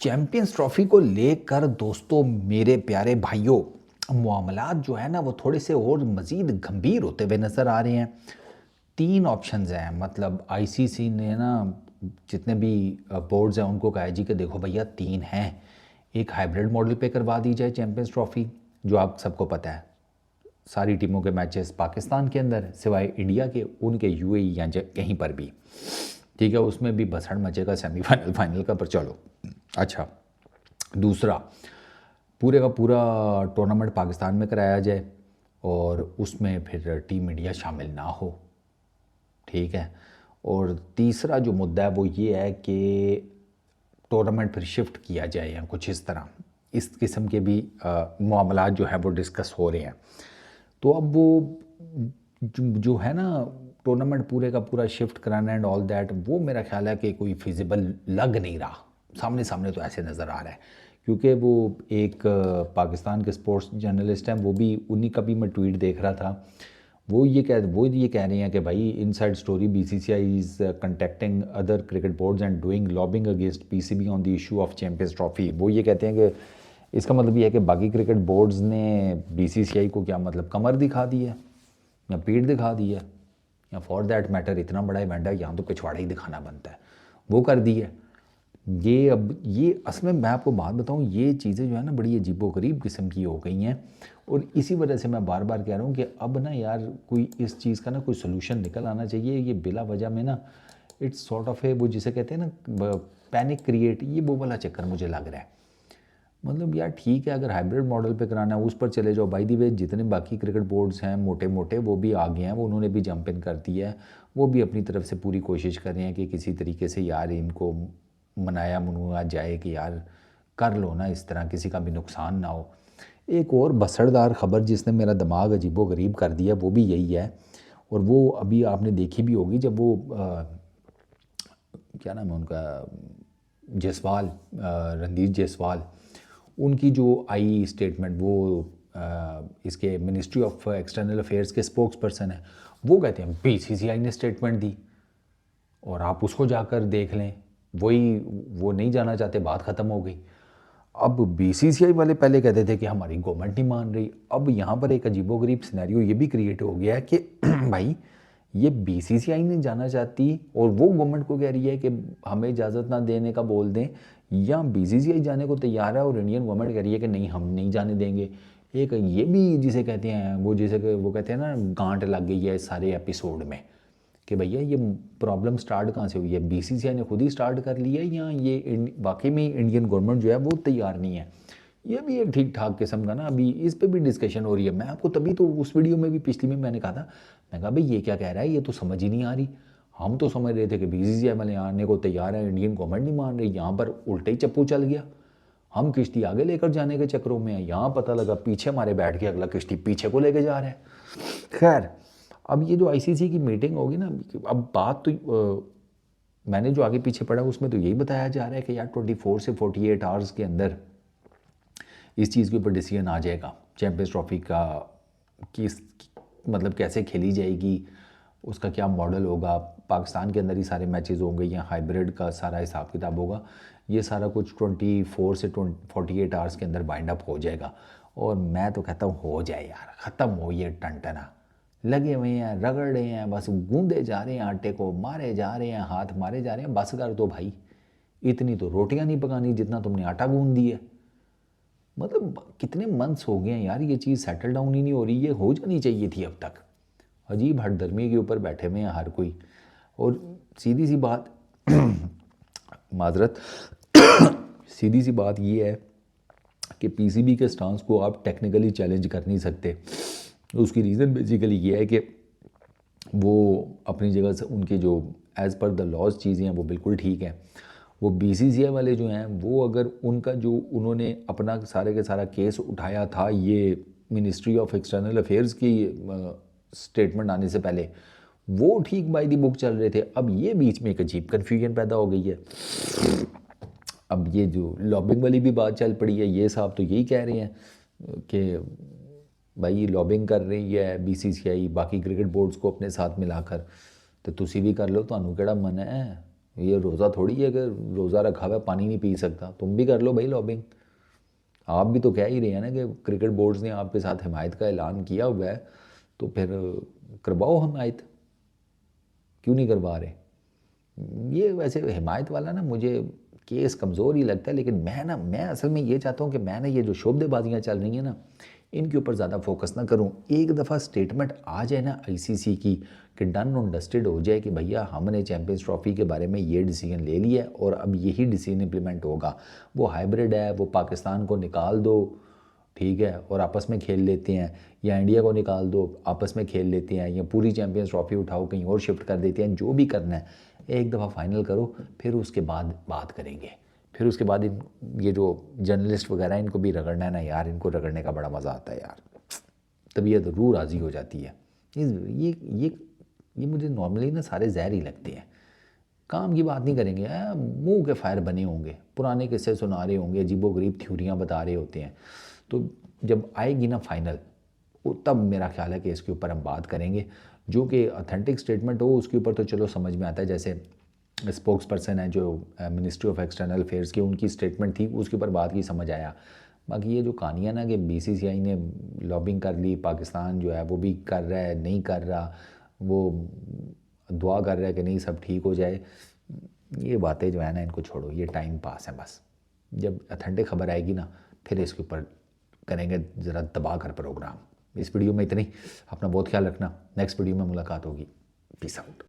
Champions trophy को लेकर दोस्तों मेरे प्यारे भाइयों, मामलात जो है ना वो थोड़े से और मज़ीद गंभीर होते हुए नज़र आ रहे हैं। 3 ऑप्शंस हैं, मतलब आईसीसी ने ना जितने भी बोर्ड्स हैं उनको कहा है जी कि देखो भैया 3 हैं। एक हाइब्रिड मॉडल पे करवा दी जाए चैंपियंस ट्रॉफी, जो आप सबको पता है सारी टीमों के मैचेस पाकिस्तान के अंदर सिवाय इंडिया के उनके यूएई या कहीं पर भी, ठीक है, उसमें भी भसड़ मचेगा सेमीफाइनल फाइनल का, पर चलो। अच्छा, दूसरा, पूरे का पूरा टूर्नामेंट पाकिस्तान में कराया जाए और उसमें फिर टीम इंडिया शामिल ना हो, ठीक है। और तीसरा जो मुद्दा है वो ये है कि टूर्नामेंट फिर शिफ्ट किया जाए या कुछ इस तरह, इस किस्म के भी मामलात जो है वो डिस्कस हो रहे हैं। तो अब वो जो है ना टूर्नामेंट पूरे का पूरा शिफ्ट कराना एंड ऑल दैट, वो मेरा ख्याल है कि कोई फिजिबल लग नहीं रहा। सामने सामने तो ऐसे नज़र आ रहा है, क्योंकि वो एक पाकिस्तान के स्पोर्ट्स जर्नलिस्ट हैं, वो भी उन्हीं का भी मैं ट्वीट देख रहा था। वो ये कह रहे हैं कि भाई inside story, BCCI is contacting other cricket boards and doing lobbying against PCB on the issue of champions trophy. वो ये कहते हैं कि इसका मतलब ये है कि बाकी क्रिकेट बोर्ड्स ने बीसीसीआई को क्या मतलब कमर दिखा दी है या पीठ दिखा दी है, या फॉर दैट मैटर इतना बड़ा इवेंट है यहाँ तो पिछवाड़ा ही दिखाना बनता है, वो कर दी है। ये अब ये असल में मैं आपको बात बताऊँ, ये चीज़ें जो है ना बड़ी अजीबोगरीब किस्म की हो गई हैं। और इसी वजह से मैं बार बार कह रहा हूँ कि अब ना यार कोई इस चीज़ का ना कोई सोल्यूशन निकल आना चाहिए। ये बिला वजह में ना इट्स सॉर्ट ऑफ है वो जिसे कहते हैं ना पैनिक क्रिएट, ये वो वाला चक्कर मुझे लग रहा है। मतलब यार ठीक है, अगर हाइब्रिड मॉडल पे कराना है उस पर चले जाओ। बाय द वे जितने बाकी क्रिकेट बोर्ड्स हैं मोटे मोटे वो भी आ गए हैं, वो उन्होंने भी जंप इन कर दिया है। वो भी अपनी तरफ से पूरी कोशिश कर रहे हैं कि किसी तरीके से यार इनको मनाया मनुआ जाए कि यार कर लो ना, इस तरह किसी का भी नुकसान ना हो। एक और बसड़दार ख़बर जिसने मेरा दिमाग अजीबो गरीब कर दिया वो भी यही है, और वो अभी आपने देखी भी होगी जब वो क्या नाम है उनका, जायसवाल, रणधीर जायसवाल, उनकी जो आई स्टेटमेंट, वो इसके मिनिस्ट्री ऑफ एक्सटर्नल अफेयर्स के स्पोक्स पर्सन है, वो कहते हैं बीसीसीआई ने स्टेटमेंट दी और आप उसको जाकर देख लें। वो नहीं जाना चाहते, बात ख़त्म हो गई। अब बीसीसीआई वाले पहले कहते थे कि हमारी गवर्नमेंट नहीं मान रही। अब यहाँ पर एक अजीबोगरीब सिनेरियो ये भी क्रिएट हो गया है कि भाई ये बीसीसीआई नहीं जाना चाहती और वो गवर्नमेंट को कह रही है कि हमें इजाज़त ना देने का बोल दें, या बीसीसीआई जाने को तैयार है और इंडियन गवर्नमेंट कह रही है कि नहीं हम नहीं जाने देंगे। एक ये भी जिसे कहते हैं वो, जिसे वो कहते हैं ना गांठ लग गई है इस सारे एपिसोड में कि भैया ये प्रॉब्लम स्टार्ट कहाँ से हुई है, बीसीसीआई ने खुद ही स्टार्ट कर लिया है या ये वाकई में इंडियन गवर्नमेंट जो है वो तैयार नहीं है। ये भी एक ठीक ठाक किस्म का ना अभी इस पे भी डिस्कशन हो रही है। मैं आपको तभी तो उस वीडियो में भी पिछली में मैंने कहा था, मैं कहा भाई ये क्या कह रहा है, ये तो समझ ही नहीं आ रही। हम तो समझ रहे थे कि बीसीसीआई वाले आने को तैयार है, इंडियन गवर्नमेंट नहीं मान रही, यहाँ पर उल्टा ही चप्पू चल गया। हम किश्ती आगे लेकर जाने के चक्रों में हैं, यहाँ पता लगा पीछे हमारे बैठ के अगला किश्ती पीछे को लेके जा रहा है। खैर, अब ये जो आईसीसी की मीटिंग होगी ना, अब बात तो मैंने जो आगे पीछे पढ़ा उसमें तो यही बताया जा रहा है कि यार 24 से 48 आवर्स के अंदर इस चीज़ के ऊपर डिसीजन आ जाएगा चैंपियंस ट्रॉफी का, किस मतलब कैसे खेली जाएगी, उसका क्या मॉडल होगा, पाकिस्तान के अंदर ही सारे मैचेस होंगे या हाइब्रिड का सारा हिसाब किताब होगा। ये सारा कुछ 24 से 48 आवर्स के अंदर बाइंड अप हो जाएगा। और मैं तो कहता हूँ हो जाए यार, ख़त्म हो ये टनटना। लगे हुए हैं, रगड़ रहे हैं, बस गूंदे जा रहे हैं, आटे को मारे जा रहे हैं, हाथ मारे जा रहे हैं। बस कर दो भाई, इतनी तो रोटियां नहीं पकानी जितना तुमने आटा गूंद दिया। मतलब कितने मंथ्स हो गए हैं यार, ये चीज़ सेटल डाउन ही नहीं हो रही, ये हो जानी चाहिए थी अब तक। अजीब हठधर्मी के ऊपर बैठे हुए हैं हर कोई। और सीधी सी बात माजरत सीधी सी बात ये है कि पीसीबी के स्टांस को आप टेक्निकली चैलेंज कर नहीं सकते। तो उसकी रीज़न बेसिकली ये है कि वो अपनी जगह से उनके जो एज़ पर द लॉज चीज़ें हैं वो बिल्कुल ठीक हैं। वो बीसीसीआई वाले जो हैं वो अगर उनका जो उन्होंने अपना सारे के सारा केस उठाया था ये मिनिस्ट्री ऑफ एक्सटर्नल अफेयर्स की स्टेटमेंट आने से पहले, वो ठीक बाय दी बुक चल रहे थे। अब ये बीच में एक अजीब कन्फ्यूजन पैदा हो गई है। अब ये जो लॉबिंग वाली भी बात चल पड़ी है, ये साहब तो यही कह रहे हैं कि भाई लॉबिंग कर रही है बीसीसीआई बाकी क्रिकेट बोर्ड्स को अपने साथ मिलाकर, तो तुसी भी कर लो, ਤੁਹਾਨੂੰ ਕਿਹੜਾ मन है। ये रोज़ा थोड़ी है कि रोज़ा रखा हुआ है पानी नहीं पी सकता। तुम भी कर लो भाई लॉबिंग। आप भी तो कह ही रहे हैं ना कि क्रिकेट बोर्ड्स ने आपके साथ हिमायत का ऐलान किया हुआ है, तो फिर करवाओ हिमायत, क्यों नहीं करवा रहे। ये वैसे हिमायत वाला ना मुझे केस कमज़ोर ही लगता है, लेकिन मैं असल में ये चाहता हूँ कि मैं ना ये जो शोबदेबाजियाँ चल रही हैं ना, इनके ऊपर ज़्यादा फोकस ना करूँ। एक दफ़ा स्टेटमेंट आ जाए ना आईसीसी की कि डन और डस्टेड हो जाए कि भैया हमने चैंपियंस ट्रॉफी के बारे में ये डिसीजन ले लिया है और अब यही डिसीजन इम्प्लीमेंट होगा। वो हाइब्रिड है, वो पाकिस्तान को निकाल दो, ठीक है, और आपस में खेल लेते हैं, या इंडिया को निकाल दो आपस में खेल लेते हैं, या पूरी चैंपियंस ट्रॉफी उठाओ कहीं और शिफ्ट कर देते हैं, जो भी करना है एक दफ़ा फाइनल करो, फिर उसके बाद बात करेंगे। फिर उसके बाद ये जो जर्नलिस्ट वगैरह इनको भी रगड़ना है ना यार, इनको रगड़ने का बड़ा मज़ा आता है यार, तबीयत रूह राज़ी हो जाती है। ये ये ये मुझे नॉर्मली ना सारे जहर ही लगते हैं। काम की बात नहीं करेंगे, मुंह के फायर बने होंगे, पुराने किस्से सुना रहे होंगे, अजीबोगरीब थ्योरियाँ बता रहे होते हैं। तो जब आएगी ना फाइनल, तब मेरा ख्याल है कि इसके ऊपर हम बात करेंगे। जो कि ऑथेंटिक स्टेटमेंट हो उसके ऊपर तो चलो समझ में आता है, जैसे स्पोक्स पर्सन है जो मिनिस्ट्री ऑफ एक्सटर्नल अफेयर्स की, उनकी स्टेटमेंट थी, उसके ऊपर बात की समझ आया। बाकी ये जो कहानियाँ ना कि बीसीसीआई ने लॉबिंग कर ली, पाकिस्तान जो है वो भी कर रहा है, नहीं कर रहा, वो दुआ कर रहा है कि नहीं सब ठीक हो जाए, ये बातें जो है ना इनको छोड़ो, ये टाइम पास है बस। जब अथेंटिक खबर आएगी ना फिर इसके ऊपर करेंगे ज़रा दबा कर प्रोग्राम। इस वीडियो में इतनी, अपना बहुत ख्याल रखना, नेक्स्ट वीडियो में मुलाकात होगी, पीस आउट।